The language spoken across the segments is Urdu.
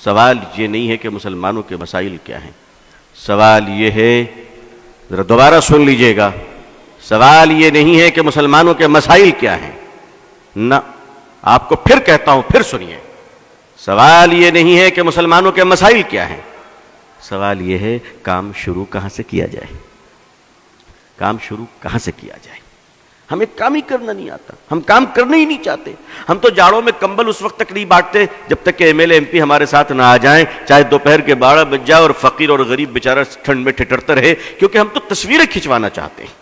سوال یہ نہیں ہے کہ مسلمانوں کے مسائل کیا ہیں، سوال یہ ہے، ذرا دوبارہ سن لیجئے گا، سوال یہ نہیں ہے کہ مسلمانوں کے مسائل کیا ہیں، نہ، آپ کو پھر کہتا ہوں، پھر سنیے، سوال یہ نہیں ہے کہ مسلمانوں کے مسائل کیا ہیں، سوال یہ ہے کام شروع کہاں سے کیا جائے، کام شروع کہاں سے کیا جائے۔ ہمیں کام ہی کرنا نہیں آتا، ہم کام کرنا ہی نہیں چاہتے، ہم تو جاڑوں میں کمبل اس وقت تک نہیں بانٹتے جب تک کہ M L A M P ہمارے ساتھ نہ آ جائیں، چاہے دوپہر کے 12 بج جائے اور فقیر اور غریب بیچارہ ٹھنڈ میں ٹھٹرتا رہے، کیونکہ ہم تو تصویریں کھنچوانا چاہتے ہیں۔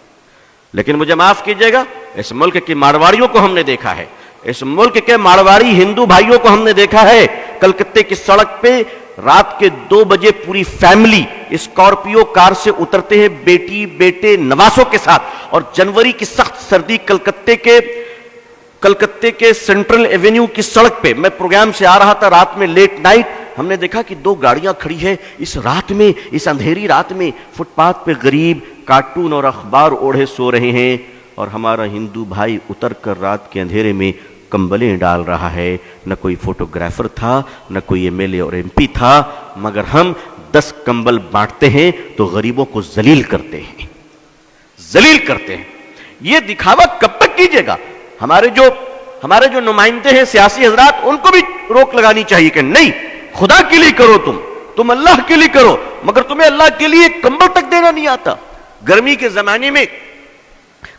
لیکن مجھے معاف کیجئے گا، اس ملک کی مارواڑیوں کو ہم نے دیکھا ہے، اس ملک کے مارواڑی ہندو بھائیوں کو ہم نے دیکھا ہے، کلکتے کی سڑک پہ رات کے 2 بجے پوری فیملی اسکارپیو کار سے اترتے ہیں بیٹی بیٹے نواسوں کے ساتھ، اور جنوری کی سخت سردی کلکتے کے سینٹرل ایونیو کی سڑک پہ، میں پروگرام سے آ رہا تھا رات میں لیٹ نائٹ، ہم نے دیکھا کہ 2 گاڑیاں کھڑی ہیں اس رات میں، اس اندھیری رات میں، فٹ پاتھ پہ غریب کارٹون اور اخبار اوڑھے سو رہے ہیں، اور ہمارا ہندو بھائی اتر کر رات کے اندھیرے میں کمبلیں ڈال رہا ہے۔ نہ کوئی فوٹوگرافر تھا، نہ کوئی ایم ایل اے اور ایم پی تھا، مگر ہم 10 کمبل بانٹتے ہیں تو غریبوں کو ذلیل کرتے ہیں، ذلیل کرتے ہیں۔ یہ دکھاوا کب تک کیجیے گا؟ ہمارے جو نمائندے ہیں سیاسی حضرات، ان کو بھی روک لگانی چاہیے کہ نہیں، خدا کے لیے کرو، تم اللہ کے لیے کرو، مگر تمہیں اللہ کے لیے کمبل تک دینا نہیں آتا۔ گرمی کے زمانے میں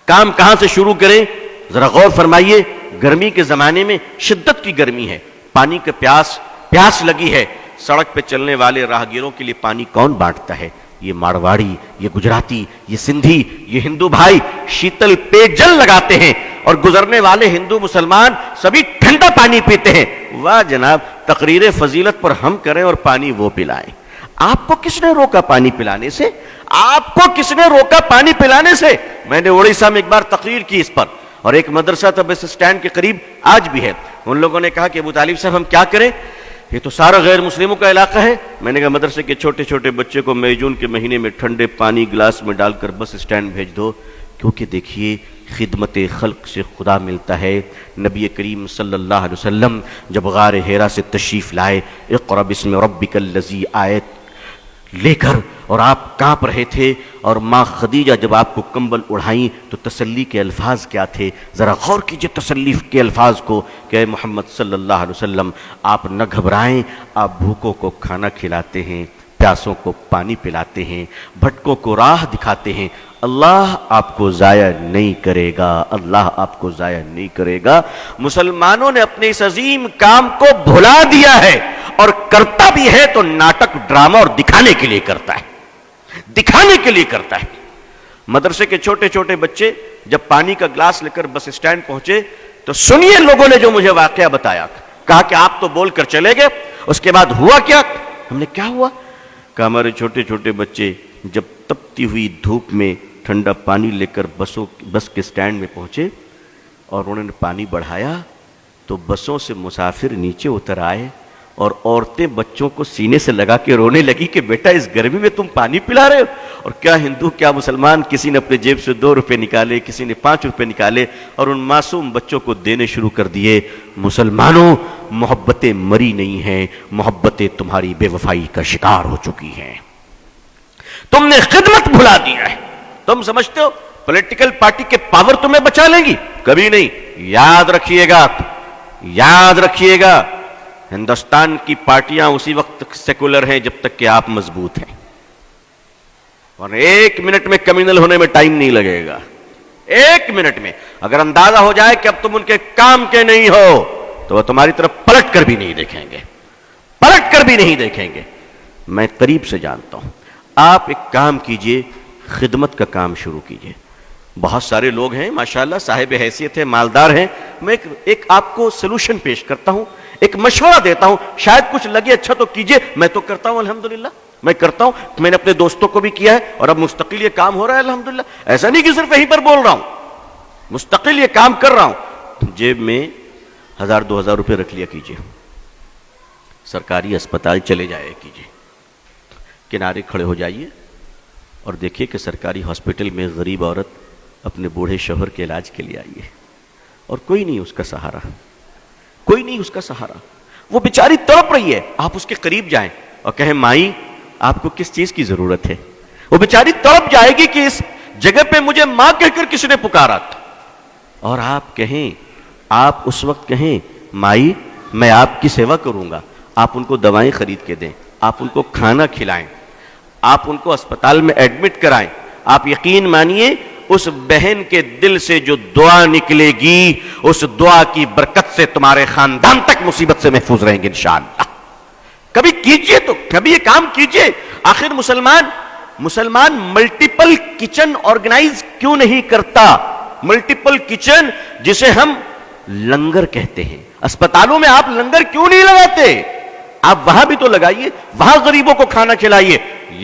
کام کہاں سے شروع کریں؟ ذرا غور فرمائیے، گرمی کے زمانے میں شدت کی گرمی ہے، پانی کا پیاس لگی ہے، سڑک پہ چلنے والے راہگیروں کے لیے پانی کون بانٹتا ہے؟ یہ مارواڑی، یہ گجراتی، یہ سندھی، یہ ہندو بھائی شیتل پے جل لگاتے ہیں، اور گزرنے والے ہندو مسلمان سبھی ٹھنڈا پانی پیتے ہیں۔ واہ جناب، تقریر فضیلت پر ہم کریں اور پانی وہ پلائیں۔ آپ کو کس نے روکا پانی پلانے سے؟ آپ کو کس نے روکا پانی پلانے سے؟ میں نے اڑیسہ میں ایک بار تقریر کی اس پر، اور ایک مدرسہ تھا بس اسٹینڈ کے قریب، آج بھی ہے، ان لوگوں نے کہا کہ ابو طالب صاحب ہم کیا کریں، یہ تو سارا غیر مسلموں کا علاقہ ہے۔ میں نے کہا مدرسے کے چھوٹے چھوٹے بچے کو مئی جون کے مہینے میں ٹھنڈے پانی گلاس میں ڈال کر بس اسٹینڈ بھیج دو، کیونکہ دیکھیے خدمت خلق سے خدا ملتا ہے۔ نبی کریم صلی اللہ علیہ وسلم جب غار حرا سے تشریف لائے، اقرأ بسم ربک الذی آیت لے کر، اور آپ کانپ رہے تھے، اور ماں خدیجہ جب آپ کو کمبل اڑھائیں تو تسلی کے الفاظ کیا تھے؟ ذرا غور کیجئے تسلی کے الفاظ کو کہ اے محمد صلی اللہ علیہ وسلم، آپ نہ گھبرائیں، آپ بھوکوں کو کھانا کھلاتے ہیں، پیاسوں کو پانی پلاتے ہیں، بھٹکوں کو راہ دکھاتے ہیں، اللہ آپ کو ضائع نہیں کرے گا، اللہ آپ کو ضائع نہیں کرے گا۔ مسلمانوں نے اپنے اس عظیم کام کو بھلا دیا ہے، اور کرتا بھی ہے تو ناٹک، ڈرامہ اور دکھانے کے لیے کرتا ہے، دکھانے کے لیے کرتا ہے۔ مدرسے کے چھوٹے چھوٹے بچے جب پانی کا گلاس لے کر بس اسٹینڈ پہنچے تو سنیے لوگوں نے جو مجھے واقعہ بتایا، کہا کہ آپ تو بول کر چلے گئے، اس کے بعد ہوا کیا؟ ہم نے کیا ہوا؟ کہ ہمارے چھوٹے چھوٹے بچے جب تپتی ہوئی دھوپ میں ٹھنڈا پانی لے کر بس کے اسٹینڈ میں پہنچے اور انہوں نے پانی بڑھایا تو بسوں سے مسافر نیچے اتر آئے، اور عورتیں بچوں کو سینے سے لگا کے رونے لگی کہ بیٹا اس گرمی میں تم پانی پلا رہے ہو۔ اور کیا ہندو کیا مسلمان، کسی نے اپنے جیب سے 2 روپے نکالے، کسی نے 5 روپے نکالے، اور ان معصوم بچوں کو دینے شروع کر دیے۔ مسلمانوں، محبتیں مری نہیں ہیں، محبتیں تمہاری بے وفائی کا شکار ہو چکی ہیں، تم نے خدمت بھلا دیا ہے۔ تم سمجھتے ہو پولیٹیکل پارٹی کے پاور تمہیں بچا لیں گی؟ کبھی نہیں۔ یاد رکھیے گا، یاد رکھیے گا، ہندوستان کی پارٹیاں اسی وقت سیکولر ہیں جب تک کہ آپ مضبوط ہیں، اور 1 منٹ میں کمیونل ہونے میں ٹائم نہیں لگے گا۔ 1 منٹ میں اگر اندازہ ہو جائے کہ اب تم ان کے کام کے نہیں ہو تو وہ تمہاری طرف پلٹ کر بھی نہیں دیکھیں گے، پلٹ کر بھی نہیں دیکھیں گے۔ میں قریب سے جانتا ہوں، آپ ایک کام کیجئے، خدمت کا کام شروع کیجئے۔ بہت سارے لوگ ہیں ماشاءاللہ، صاحب حیثیت ہیں، مالدار ہیں، میں ایک آپ کو سلوشن پیش کرتا ہوں، ایک مشورہ دیتا ہوں، شاید کچھ لگے اچھا تو کیجئے۔ میں تو کرتا ہوں الحمدللہ، میں کرتا ہوں، میں نے اپنے دوستوں کو بھی کیا ہے، اور اب مستقل یہ کام ہو رہا ہے الحمدللہ۔ ایسا نہیں کہ صرف یہیں پر بول رہا ہوں، مستقل یہ کام کر رہا ہوں۔ جیب میں 1000-2000 روپے رکھ لیا کیجئے، سرکاری اسپتال چلے جایا کیجئے، کنارے کھڑے ہو جائیے اور دیکھیے کہ سرکاری ہاسپٹل میں غریب عورت اپنے بوڑھے شوہر کے علاج کے لیے آئی ہے، اور کوئی نہیں اس کا سہارا، کوئی نہیں اس کا سہارا۔ وہ بیچاری تڑپ رہی ہے، آپ اس کے قریب جائیں اور کہیں مائی آپ کو کس چیز کی ضرورت ہے؟ وہ بیچاری تڑپ جائے گی کہ اس جگہ پہ مجھے ماں کہہ کر کس نے پکارا تھا، اور آپ کہیں، آپ اس وقت کہیں مائی میں آپ کی سیوا کروں گا، آپ ان کو دوائیں خرید کے دیں، آپ ان کو کھانا کھلائیں، آپ ان کو اسپتال میں ایڈمٹ کرائیں، آپ یقین مانیے اس بہن کے دل سے جو دعا نکلے گی، اس دعا کی برکت سے تمہارے خاندان تک مصیبت سے محفوظ رہیں گے انشاءاللہ۔ کبھی کیجئے، تو کبھی یہ کام کیجئے۔ آخر مسلمان ملٹیپل کچن آرگنائز کیوں نہیں کرتا؟ ملٹیپل کچن جسے ہم لنگر کہتے ہیں، اسپتالوں میں آپ لنگر کیوں نہیں لگاتے؟ آپ وہاں بھی تو لگائیے، وہاں غریبوں کو کھانا کھلائیے۔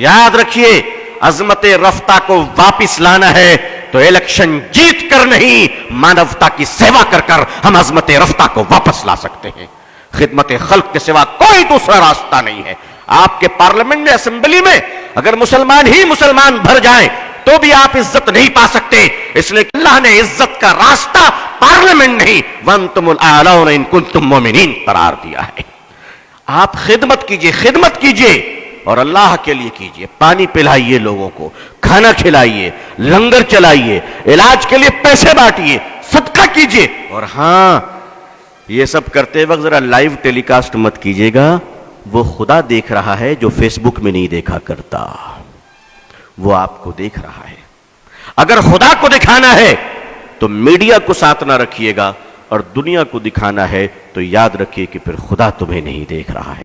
یاد رکھیے عظمت رفتہ کو واپس لانا ہے تو الیکشن جیت کر نہیں، مانوتا کی سیوا کر کر ہم عظمت رفتہ کو واپس لا سکتے ہیں۔ خدمت خلق کے سوا کوئی دوسرا راستہ نہیں ہے۔ آپ کے پارلیمنٹ میں، اسمبلی میں اگر مسلمان ہی مسلمان بھر جائیں تو بھی آپ عزت نہیں پا سکتے، اس لیے کہ اللہ نے عزت کا راستہ پارلیمنٹ نہیں وَأَنْتُمُ الْأَعْلَوْنَ إِن كُنتُم مُؤْمِنِينَ قرار دیا ہے۔ آپ خدمت کیجئے اور اللہ کے لیے کیجئے۔ پانی پلائیے لوگوں کو، کھانا کھلائیے، لنگر چلائیے، علاج کے لیے پیسے بانٹیے، صدقہ کیجئے۔ اور ہاں، یہ سب کرتے وقت ذرا لائیو ٹیلی کاسٹ مت کیجئے گا، وہ خدا دیکھ رہا ہے جو فیس بک میں نہیں دیکھا کرتا، وہ آپ کو دیکھ رہا ہے۔ اگر خدا کو دکھانا ہے تو میڈیا کو ساتھ نہ رکھیے گا، اور دنیا کو دکھانا ہے تو یاد رکھیے کہ پھر خدا تمہیں نہیں دیکھ رہا ہے۔